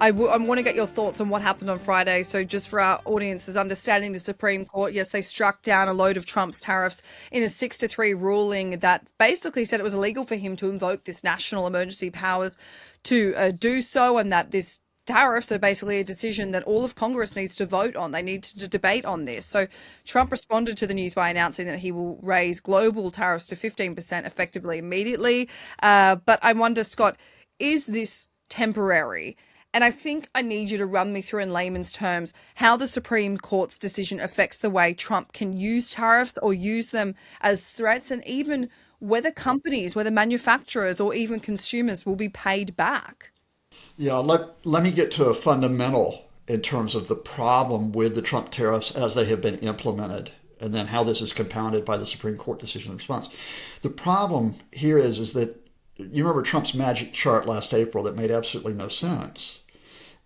I want to get your thoughts on what happened on Friday. So, just for our audience's understanding, the Supreme Court, yes, they struck down a load of Trump's tariffs in a 6-3 ruling that basically said it was illegal for him to invoke this national emergency powers to do so, and that this tariffs are basically a decision that all of Congress needs to vote on. They need to debate on this. So Trump responded to the news by announcing that he will raise global tariffs to 15% effectively immediately. But I wonder, Scott, is this temporary? And I think I need you to run me through in layman's terms how the Supreme Court's decision affects the way Trump can use tariffs or use them as threats, and even whether companies, whether manufacturers or even consumers will be paid back. Yeah, let me get to a fundamental in terms of the problem with the Trump tariffs as they have been implemented, and then how this is compounded by the Supreme Court decision and response. The problem here is that you remember Trump's magic chart last April that made absolutely no sense.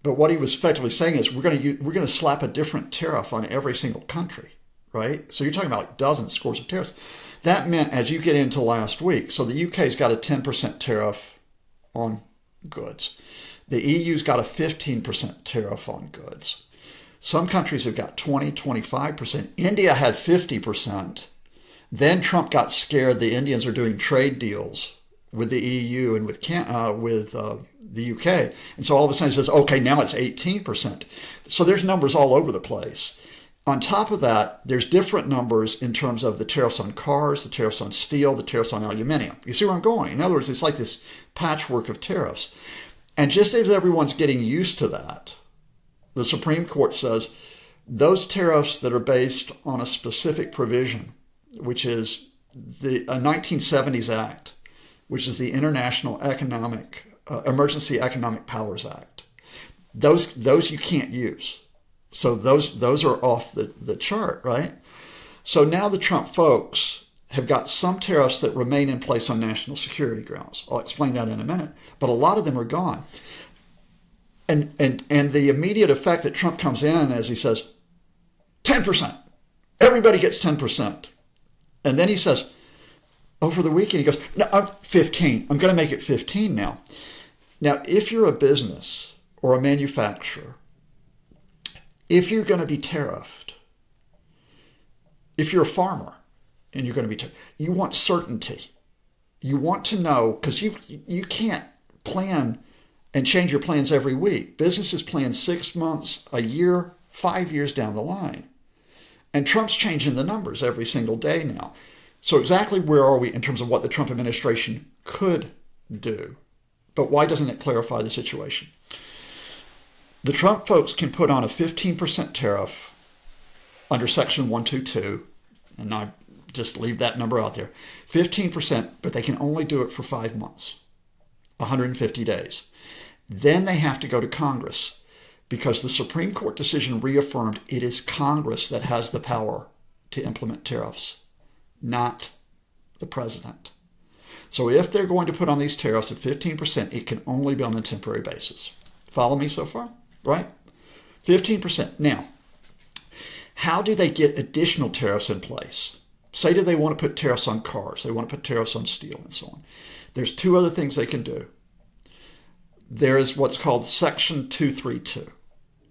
But what he was effectively saying is we're going to slap a different tariff on every single country, right? So you're talking about like dozens, scores of tariffs. That meant as you get into last week, so the UK's got a 10% tariff on goods. The EU's got a 15% tariff on goods. Some countries have got 20, 25%. India had 50%. Then Trump got scared the Indians are doing trade deals with the EU and with the UK. And so all of a sudden he says, okay, now it's 18%. So there's numbers all over the place. On top of that, there's different numbers in terms of the tariffs on cars, the tariffs on steel, the tariffs on aluminum. You see where I'm going? In other words, it's like this patchwork of tariffs. And just as everyone's getting used to that, the Supreme Court says those tariffs that are based on a specific provision, which is the 1970s Act, which is the International Emergency Economic Powers Act, those you can't use. So those are off the chart, right? So now the Trump folks have got some tariffs that remain in place on national security grounds. I'll explain that in a minute. But a lot of them are gone. And the immediate effect that Trump comes in as he says, 10%. Everybody gets 10%. And then he says, over the weekend, he goes, no, I'm 15. I'm going to make it 15 now. Now, if you're a business or a manufacturer, if you're going to be tariffed, if you're a farmer and you're going to be tariffed, you want certainty. You want to know, because you can't plan and change your plans every week. Businesses plan 6 months, a year, 5 years down the line. And Trump's changing the numbers every single day now. So exactly where are we in terms of what the Trump administration could do? But why doesn't it clarify the situation? The Trump folks can put on a 15% tariff under Section 122, and I just leave that number out there, 15%, but they can only do it for 5 months, 150 days. Then they have to go to Congress because the Supreme Court decision reaffirmed it is Congress that has the power to implement tariffs, not the president. So if they're going to put on these tariffs at 15%, it can only be on a temporary basis. Follow me so far? Right? 15%. Now, how do they get additional tariffs in place? Say that they want to put tariffs on cars, they want to put tariffs on steel and so on. There's two other things they can do. There is what's called Section 232.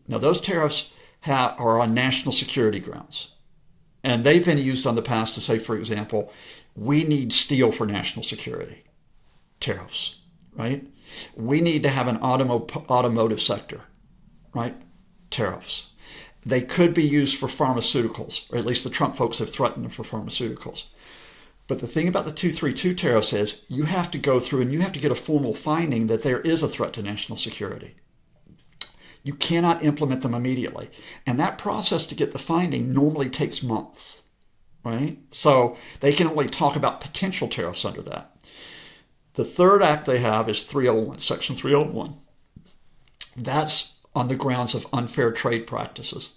Now, those tariffs are on national security grounds. And they've been used on the past to say, for example, we need steel for national security. Tariffs, right? We need to have an automotive sector, right? Tariffs. They could be used for pharmaceuticals, or at least the Trump folks have threatened them for pharmaceuticals. But the thing about the 232 tariffs is you have to go through and you have to get a formal finding that there is a threat to national security. You cannot implement them immediately. And that process to get the finding normally takes months, right? So they can only talk about potential tariffs under that. The third act they have is 301, Section 301. That's on the grounds of unfair trade practices.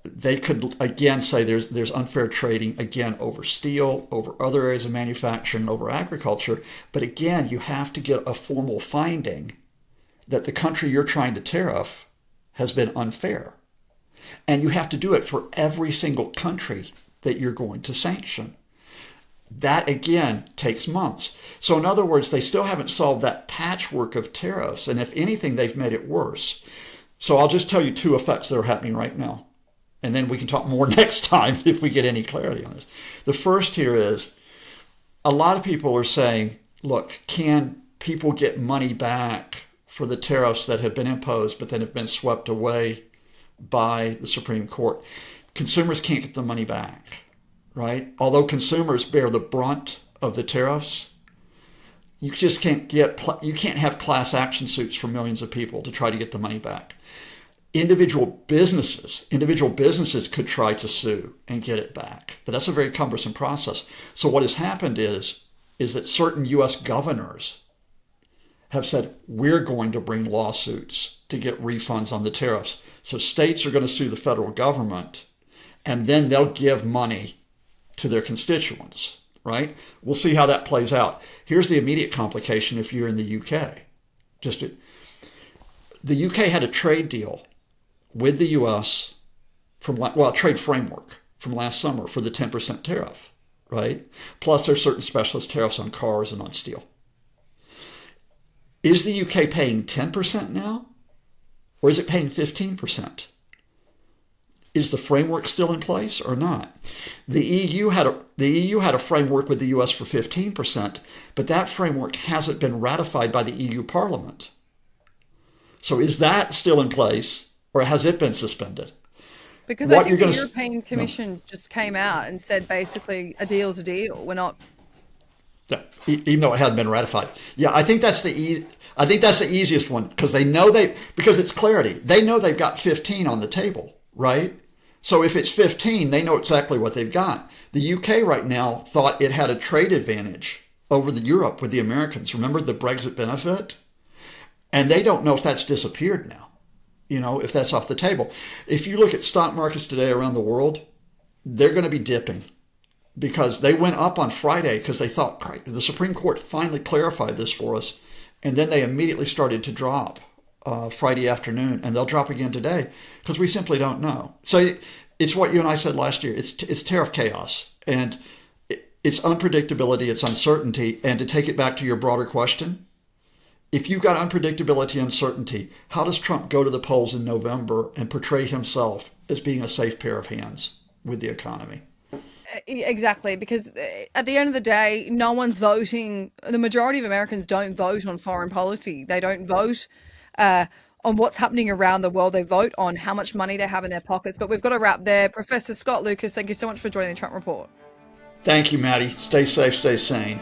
They could, again, say there's unfair trading, again, over steel, over other areas of manufacturing, over agriculture. But again, you have to get a formal finding that the country you're trying to tariff has been unfair. And you have to do it for every single country that you're going to sanction. That again takes months. So, in other words, they still haven't solved that patchwork of tariffs. And if anything, they've made it worse. So, I'll just tell you two effects that are happening right now. And then we can talk more next time if we get any clarity on this. The first here is a lot of people are saying, look, can people get money back for the tariffs that have been imposed but then have been swept away by the Supreme Court? Consumers can't get the money back, right? Although consumers bear the brunt of the tariffs, you just you can't have class action suits for millions of people to try to get the money back. Individual businesses could try to sue and get it back, but that's a very cumbersome process. So what has happened is that certain U.S. governors have said, we're going to bring lawsuits to get refunds on the tariffs. So states are going to sue the federal government, and then they'll give money to their constituents, right? We'll see how that plays out. Here's the immediate complication if you're in the UK. The UK had a trade deal with the U.S. a trade framework from last summer for the 10% tariff, right? Plus there's certain specialist tariffs on cars and on steel. Is the UK paying 10% now? Or is it paying 15%? Is the framework still in place or not? The EU had a framework with the US for 15%, but that framework hasn't been ratified by the EU Parliament. So is that still in place, or has it been suspended? Because I think the European Commission just came out and said basically a deal's a deal. We're not. Yeah, even though it hadn't been ratified. Yeah, I think that's the easiest one because because it's clarity. They know they've got 15 on the table, right? So if it's 15, they know exactly what they've got. The UK right now thought it had a trade advantage over Europe with the Americans. Remember the Brexit benefit? And they don't know if that's disappeared now, if that's off the table. If you look at stock markets today around the world, they're going to be dipping because they went up on Friday because they thought, right, the Supreme Court finally clarified this for us. And then they immediately started to drop Friday afternoon, and they'll drop again today because we simply don't know. So it's what you and I said last year. It's tariff chaos, and it's unpredictability, it's uncertainty. And to take it back to your broader question, if you've got unpredictability and uncertainty, how does Trump go to the polls in November and portray himself as being a safe pair of hands with the economy? Exactly, because at the end of the day, no one's voting. The majority of Americans don't vote on foreign policy. They don't vote on what's happening around the world. They vote on how much money they have in their pockets. But we've got to wrap there. Professor Scott Lucas, thank you so much for joining the Trump Report. Thank you, Maddie. Stay safe, stay sane.